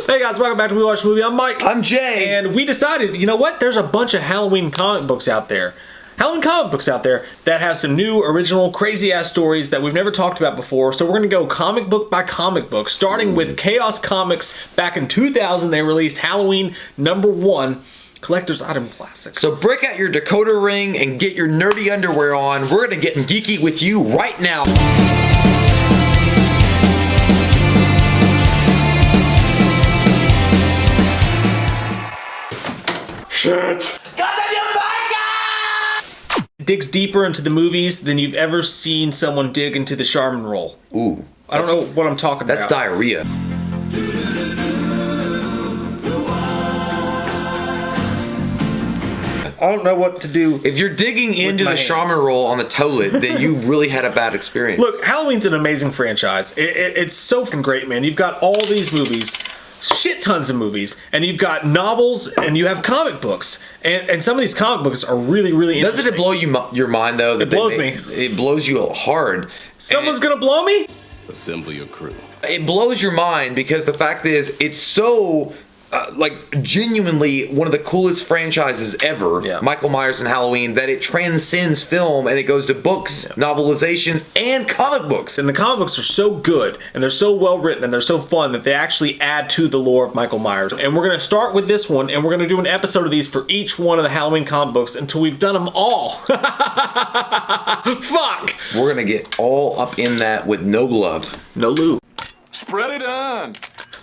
Hey guys, welcome back to We Watch Movie. I'm Mike. I'm Jay. And we decided, you know what? There's a bunch of Halloween comic books out there. That have some new, original, crazy-ass stories that we've never talked about before. So we're going to go comic book by comic book, starting with Chaos Comics. Back in 2000, they released Halloween #1. Collector's item classics. So break out your decoder ring and get your nerdy underwear on. We're going to get geeky with you right now. Shit. Digs deeper into the movies than you've ever seen someone dig into the Charmin roll. Ooh. I don't know what I'm talking That's about. diarrhea. I don't know what to do. If you're digging into the Charmin roll on the toilet, then you really had a bad experience. Look, Halloween's an amazing franchise. It's so fucking great, man. You've got all these movies, shit tons of movies, and you've got novels, and you have comic books. And some of these comic books are really, really interesting. Doesn't it blow your mind, though? It blows me. It blows you hard. Someone's gonna blow me? Assemble your crew. It blows your mind because the fact is, it's so... genuinely one of the coolest franchises ever, Michael Myers and Halloween, that it transcends film and it goes to books, novelizations, and comic books. And the comic books are so good, and they're so well written, and they're so fun that they actually add to the lore of Michael Myers. And we're going to start with this one, and we're going to do an episode of these for each one of the Halloween comic books until we've done them all. Fuck! We're going to get all up in that with no glove. No lube. Spread it on.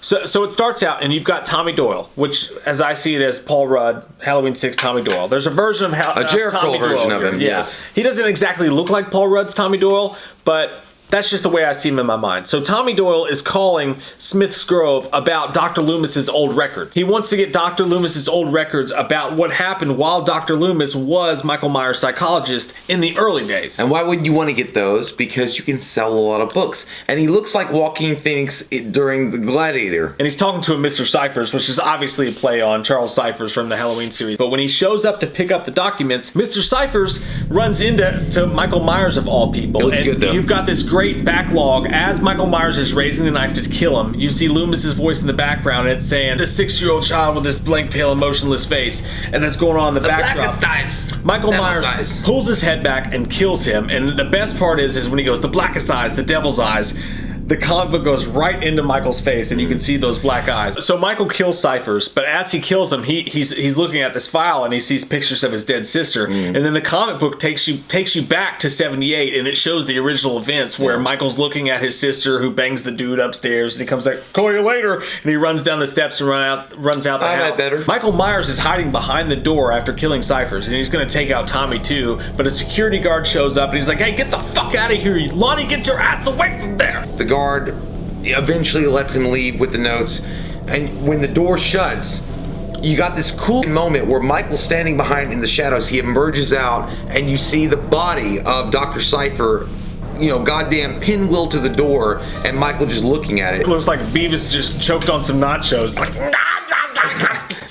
So it starts out, and you've got Tommy Doyle, which, as I see it, as Paul Rudd, Halloween 6 Tommy Doyle. There's a version of a Jericho Tommy version Doyle of him, here. yes. He doesn't exactly look like Paul Rudd's Tommy Doyle, but that's just the way I see him in my mind. So Tommy Doyle is calling Smith's Grove about Dr. Loomis's old records. He wants to get Dr. Loomis's old records about what happened while Dr. Loomis was Michael Myers' psychologist in the early days. And why would you want to get those? Because you can sell a lot of books. And he looks like Joaquin Phoenix during The Gladiator. And he's talking to a Mr. Cyphers, which is obviously a play on Charles Cyphers from the Halloween series. But when he shows up to pick up the documents, Mr. Cyphers runs into Michael Myers of all people. And good, though. You've got this great backlog as Michael Myers is raising the knife to kill him. You see Loomis's voice in the background, and it's saying, "This 6-year-old child with this blank, pale, emotionless face," and that's going on in the backdrop. Michael Myers pulls his head back and kills him. And the best part is when he goes, "The blackest eyes, the devil's eyes," the comic book goes right into Michael's face, and you can see those black eyes. So Michael kills Cyphers, but as he kills him, he's looking at this file, and he sees pictures of his dead sister. And then the comic book takes you back to '78, and it shows the original events where Michael's looking at his sister who bangs the dude upstairs, and he comes like, "Call you later," and he runs down the steps and runs out the house. Better. Michael Myers is hiding behind the door after killing Cyphers, and he's going to take out Tommy too. But a security guard shows up, and he's like, "Hey, get the fuck out of here, Lonnie! Get your ass away from there!" The guard eventually lets him leave with the notes, and when the door shuts, you got this cool moment where Michael's standing behind in the shadows. He emerges out, and you see the body of Dr. Cypher, goddamn pinwheel to the door, and Michael just looking at it. It looks like Beavis just choked on some nachos. Like,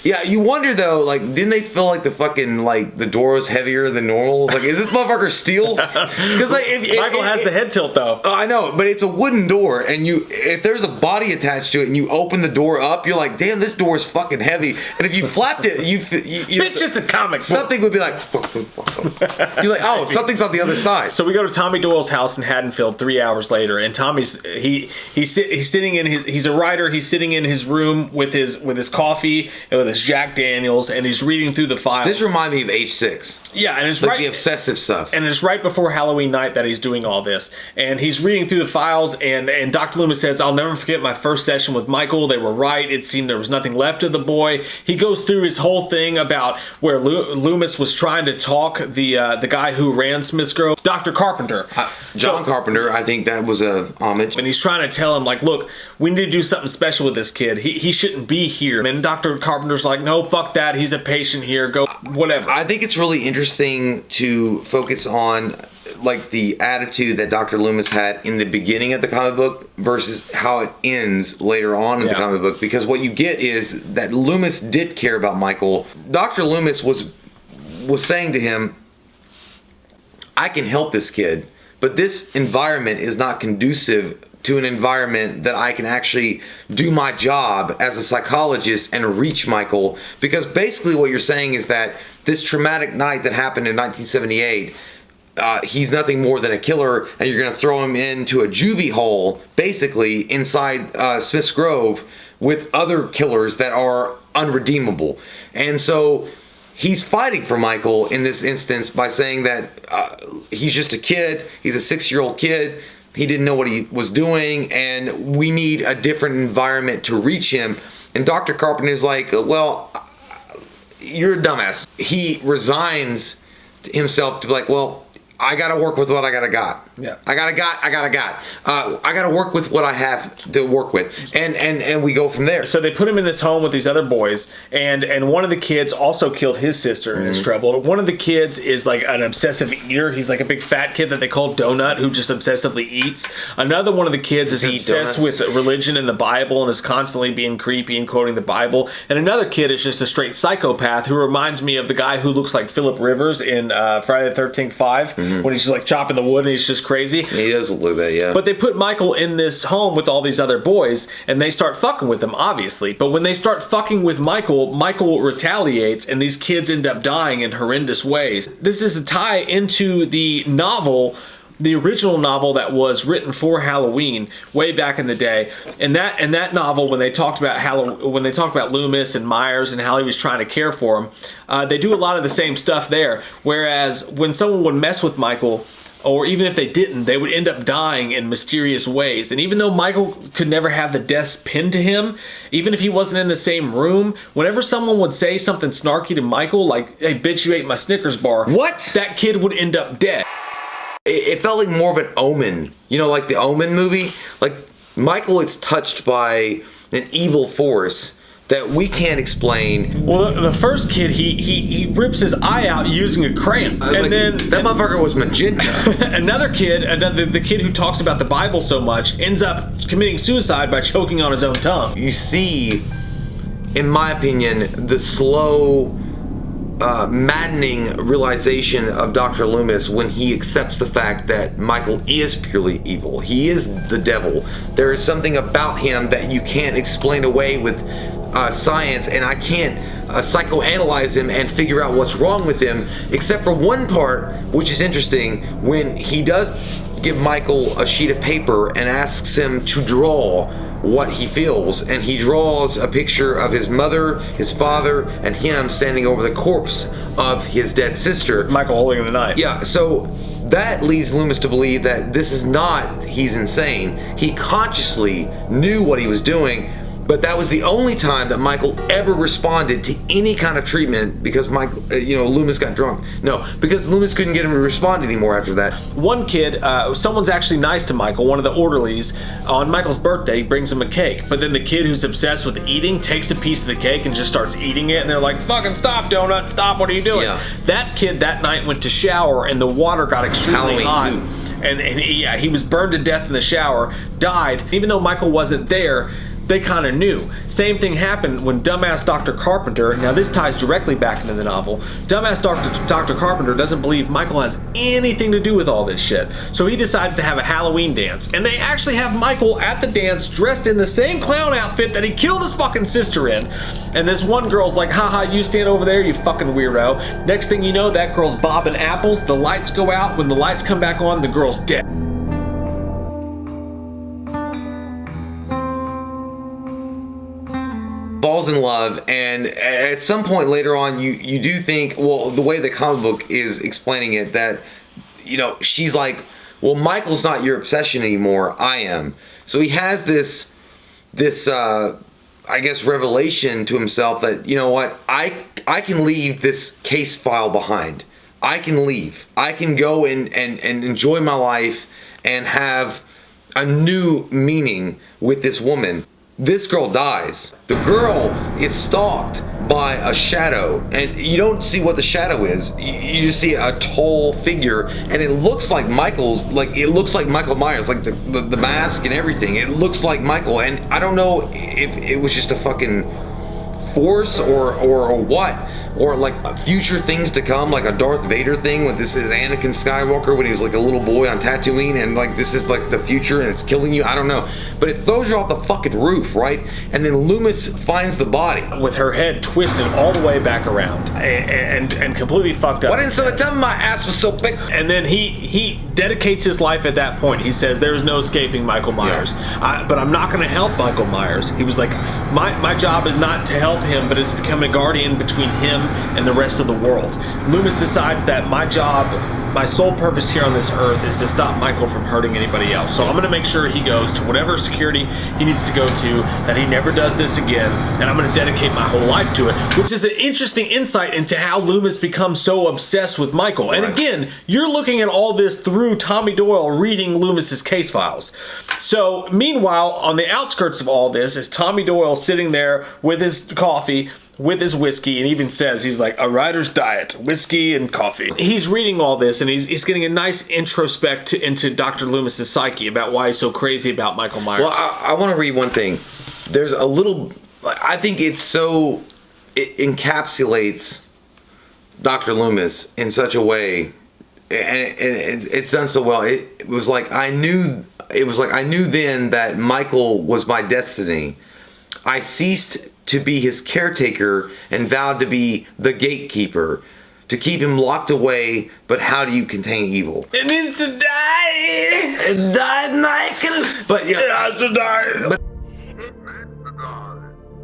yeah, you wonder though, didn't they feel like the door was heavier than normal? Is this motherfucker steel? Because Michael has the head tilt though. Oh, I know, but it's a wooden door, and if there's a body attached to it, and you open the door up, you're like, damn, this door is fucking heavy. And if you flapped it, bitch, it's a comic book. Something would be like, you're like, oh, something's on the other side. So we go to Tommy Doyle's house in Haddonfield 3 hours later, and Tommy's he's sitting in he's a writer. He's sitting in his room with his coffee and with his Jack Daniels, and he's reading through the files. This reminds me of H6. Yeah, and it's like the obsessive stuff. And it's right before Halloween night that he's doing all this, and he's reading through the files. And Dr. Loomis says, "I'll never forget my first session with Michael. They were right. It seemed there was nothing left of the boy." He goes through his whole thing about where Loomis was trying to talk the guy who ran Smith's Grove, Dr. Carpenter. John Carpenter, I think that was a homage. And he's trying to tell him, look, we need to do something special with this kid. He shouldn't be here. And Dr. Carpenter's like, "No, fuck that. He's a patient here. Go, whatever." I think it's really interesting to focus on the attitude that Dr. Loomis had in the beginning of the comic book versus how it ends later on in the comic book, because what you get is that Loomis did care about Michael. Dr. Loomis was saying to him, "I can help this kid, but this environment is not conducive to an environment that I can actually do my job as a psychologist and reach Michael. Because basically what you're saying is that this traumatic night that happened in 1978, he's nothing more than a killer, and you're going to throw him into a juvie hole, basically, inside Smith's Grove with other killers that are unredeemable. And so he's fighting for Michael in this instance by saying that he's just a kid, he's a 6-year-old kid, he didn't know what he was doing, and we need a different environment to reach him. And Dr. Carpenter's like, well, you're a dumbass. He resigns himself to be like, well, I gotta work with what I got. Yeah. I gotta work with what I have to work with, and we go from there. So they put him in this home with these other boys, and one of the kids also killed his sister in his trouble. One of the kids is like an obsessive eater. He's like a big fat kid that they call Donut, who just obsessively eats. Another one of the kids is obsessed with religion and the Bible and is constantly being creepy and quoting the Bible. And another kid is just a straight psychopath who reminds me of the guy who looks like Philip Rivers in Friday the 13th 5, when he's just like chopping the wood and he's just crazy. He does a little bit, yeah. But they put Michael in this home with all these other boys, and they start fucking with him, obviously. But when they start fucking with Michael, Michael retaliates, and these kids end up dying in horrendous ways. This is a tie into the novel, the original novel that was written for Halloween way back in the day. And that novel, when they talked about Loomis and Myers and how he was trying to care for him, they do a lot of the same stuff there. Whereas when someone would mess with Michael, or even if they didn't, they would end up dying in mysterious ways. And even though Michael could never have the deaths pinned to him, even if he wasn't in the same room, whenever someone would say something snarky to Michael, like, hey, bitch, you ate my Snickers bar. What? That kid would end up dead. It felt like more of an Omen. You know, like the Omen movie? Like, Michael is touched by an evil force that we can't explain. Well, the first kid, he rips his eye out using a crayon. And then that motherfucker was magenta. Another kid, the kid who talks about the Bible so much, ends up committing suicide by choking on his own tongue. You see, in my opinion, the slow, maddening realization of Dr. Loomis when he accepts the fact that Michael is purely evil. He is the devil. There is something about him that you can't explain away with science, and I can't psychoanalyze him and figure out what's wrong with him, except for one part, which is interesting, when he does give Michael a sheet of paper and asks him to draw what he feels, and he draws a picture of his mother, his father, and him standing over the corpse of his dead sister. Michael holding the knife. Yeah, so that leads Loomis to believe that this is not, he's insane. He consciously knew what he was doing, but that was the only time that Michael ever responded to any kind of treatment because Loomis got drunk. No, because Loomis couldn't get him to respond anymore after that. One kid, someone's actually nice to Michael, one of the orderlies, on Michael's birthday brings him a cake, but then the kid who's obsessed with eating takes a piece of the cake and just starts eating it, and they're like, fucking stop, Donut, stop, what are you doing? Yeah. That kid that night went to shower and the water got extremely hot. Halloween, too. And he was burned to death in the shower, died. Even though Michael wasn't there, they kind of knew. Same thing happened when dumbass Dr. Carpenter, now this ties directly back into the novel, dumbass Dr. Carpenter doesn't believe Michael has anything to do with all this shit. So he decides to have a Halloween dance. And they actually have Michael at the dance dressed in the same clown outfit that he killed his fucking sister in. And this one girl's like, haha, you stand over there, you fucking weirdo. Next thing you know, that girl's bobbing apples, the lights go out, when the lights come back on, the girl's dead. Falls in love, and at some point later on you do think, well, the way the comic book is explaining it, that she's like, well, Michael's not your obsession anymore, I am. So he has this I guess revelation to himself that, you know what, I can leave this case file behind. I can leave. I can go and enjoy my life and have a new meaning with this woman. This girl dies. The girl is stalked by a shadow, and you don't see what the shadow is. You just see a tall figure, and it looks like Michael's. Like, it looks like Michael Myers, like the mask and everything. It looks like Michael, and I don't know if it was just a fucking force or what, or like future things to come, like a Darth Vader thing when this is Anakin Skywalker when he was like a little boy on Tatooine, and like this is like the future and it's killing you. I don't know, but it throws you off the fucking roof, right? And then Loomis finds the body with her head twisted all the way back around and completely fucked up. Why didn't someone tell me my ass was so big? And then he dedicates his life at that point. He says there's no escaping Michael Myers. But I'm not going to help Michael Myers. He was like, my job is not to help him, but it's to become a guardian between him and the rest of the world. Loomis decides that my job, my sole purpose here on this earth is to stop Michael from hurting anybody else. So I'm going to make sure he goes to whatever security he needs to go to, that he never does this again, and I'm going to dedicate my whole life to it, which is an interesting insight into how Loomis becomes so obsessed with Michael. And again, you're looking at all this through Tommy Doyle reading Loomis's case files. So meanwhile, on the outskirts of all this is Tommy Doyle sitting there with his coffee, with his whiskey, and even says he's like a writer's diet, whiskey and coffee. He's reading all this, and he's getting a nice introspect into Dr. Loomis's psyche about why he's so crazy about Michael Myers. Well, I want to read one thing. There's a little, I think it encapsulates Dr. Loomis in such a way, and it's done so well. It was like I knew then that Michael was my destiny. I ceased to be his caretaker and vowed to be the gatekeeper, to keep him locked away. But how do you contain evil? It needs to die. It died, Michael. But yeah, it has to die.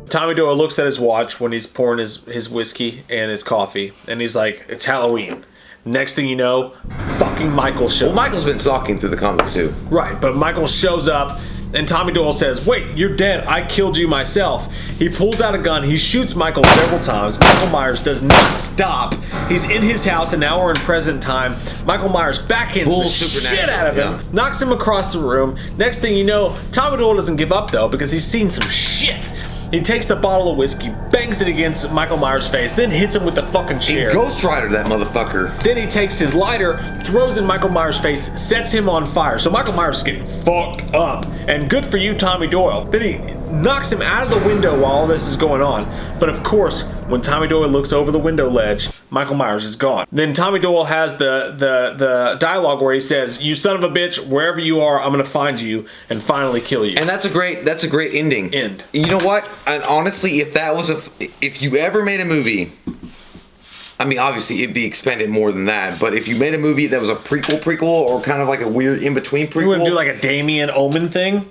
Tommy Doyle looks at his watch when he's pouring his whiskey and his coffee, and he's like, it's Halloween. Next thing you know, fucking Michael shows up. Well, Michael's been stalking through the comic too. Right, but Michael shows up, and Tommy Doyle says, wait, you're dead. I killed you myself. He pulls out a gun. He shoots Michael several times. Michael Myers does not stop. He's in his house, and now we're in present time. Michael Myers backhands the shit out of him, knocks him across the room. Next thing you know, Tommy Doyle doesn't give up, though, because he's seen some shit. He takes the bottle of whiskey, bangs it against Michael Myers' face, then hits him with the fucking chair. He Ghost Rider that motherfucker. Then he takes his lighter, throws in Michael Myers' face, sets him on fire. So Michael Myers is getting fucked up. And good for you, Tommy Doyle. Then he knocks him out of the window while all this is going on. But of course, when Tommy Doyle looks over the window ledge, Michael Myers is gone. Then Tommy Doyle has the dialogue where he says, you son of a bitch, wherever you are, I'm gonna find you and finally kill you. And that's a great ending. End. You know what? And honestly, if you ever made a movie, I mean, obviously it'd be expanded more than that, but if you made a movie that was a prequel or kind of like a weird in-between prequel. You wouldn't do like a Damien Omen thing?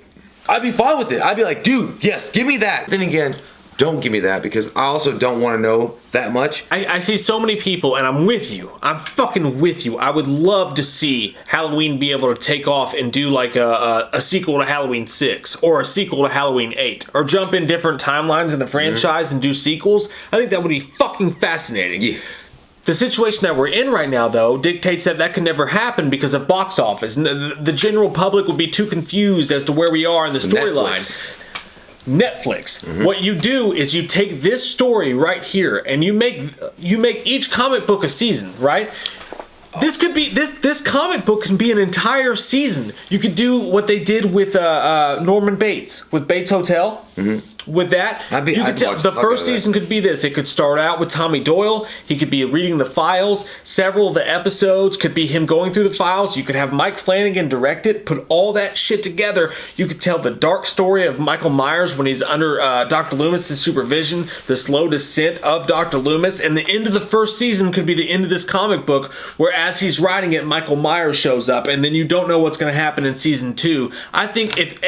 I'd be fine with it. I'd be like, dude, yes, give me that. Then again, don't give me that, because I also don't want to know that much. I see so many people, and I'm with you. I'm fucking with you. I would love to see Halloween be able to take off and do like a sequel to Halloween 6 or a sequel to Halloween 8, or jump in different timelines in the franchise and do sequels. I think that would be fucking fascinating. Yeah. The situation that we're in right now, though, dictates that could never happen because of box office. The general public would be too confused as to where we are in the storyline. Netflix. What you do is you take this story right here and you make each comic book a season, right? This could be this comic book can be an entire season. You could do what they did with Norman Bates with Bates Hotel. With that, the first season could be this. It could start out with Tommy Doyle. He could be reading the files. Several of the episodes could be him going through the files. You could have Mike Flanagan direct it, put all that shit together. You could tell the dark story of Michael Myers when he's under Dr. Loomis' supervision, the slow descent of Dr. Loomis, and the end of the first season could be the end of this comic book, where as he's writing it, Michael Myers shows up, and then you don't know what's going to happen in season 2. I think if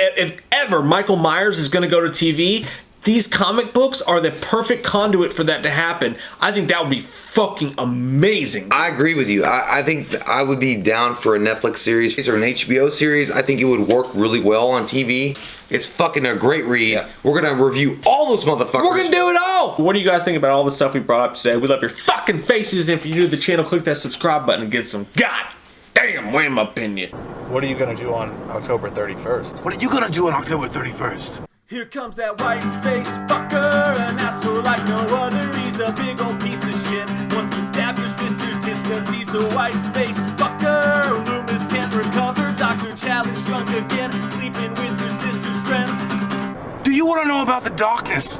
ever Michael Myers is going to go to TV, these comic books are the perfect conduit for that to happen. I think that would be fucking amazing. I agree with you. I think I would be down for a Netflix series or an HBO series. I think it would work really well on TV. It's fucking a great read. Yeah. We're going to review all those motherfuckers. We're going to do it all. What do you guys think about all the stuff we brought up today? We love your fucking faces. If you're new to the channel, click that subscribe button and get some goddamn wham opinion. What are you going to do on October 31st? What are you going to do on October 31st? Here comes that white-faced fucker, an asshole like no other. He's a big old piece of shit. Wants to stab your sister's tits cause he's a white-faced fucker. Loomis can't recover. Dr. Challenge drunk again, sleeping with your sister's friends. Do you want to know about the darkness?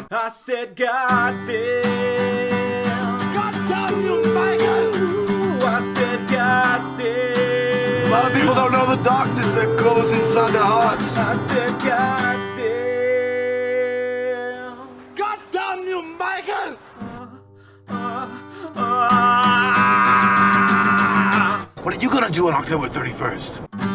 I said, goddamn. damn you, Michael! Ooh, I said, God damn. A lot of people don't know the darkness that goes inside their hearts. I said, God damn. God damn you, Michael! What are you gonna do on October 31st?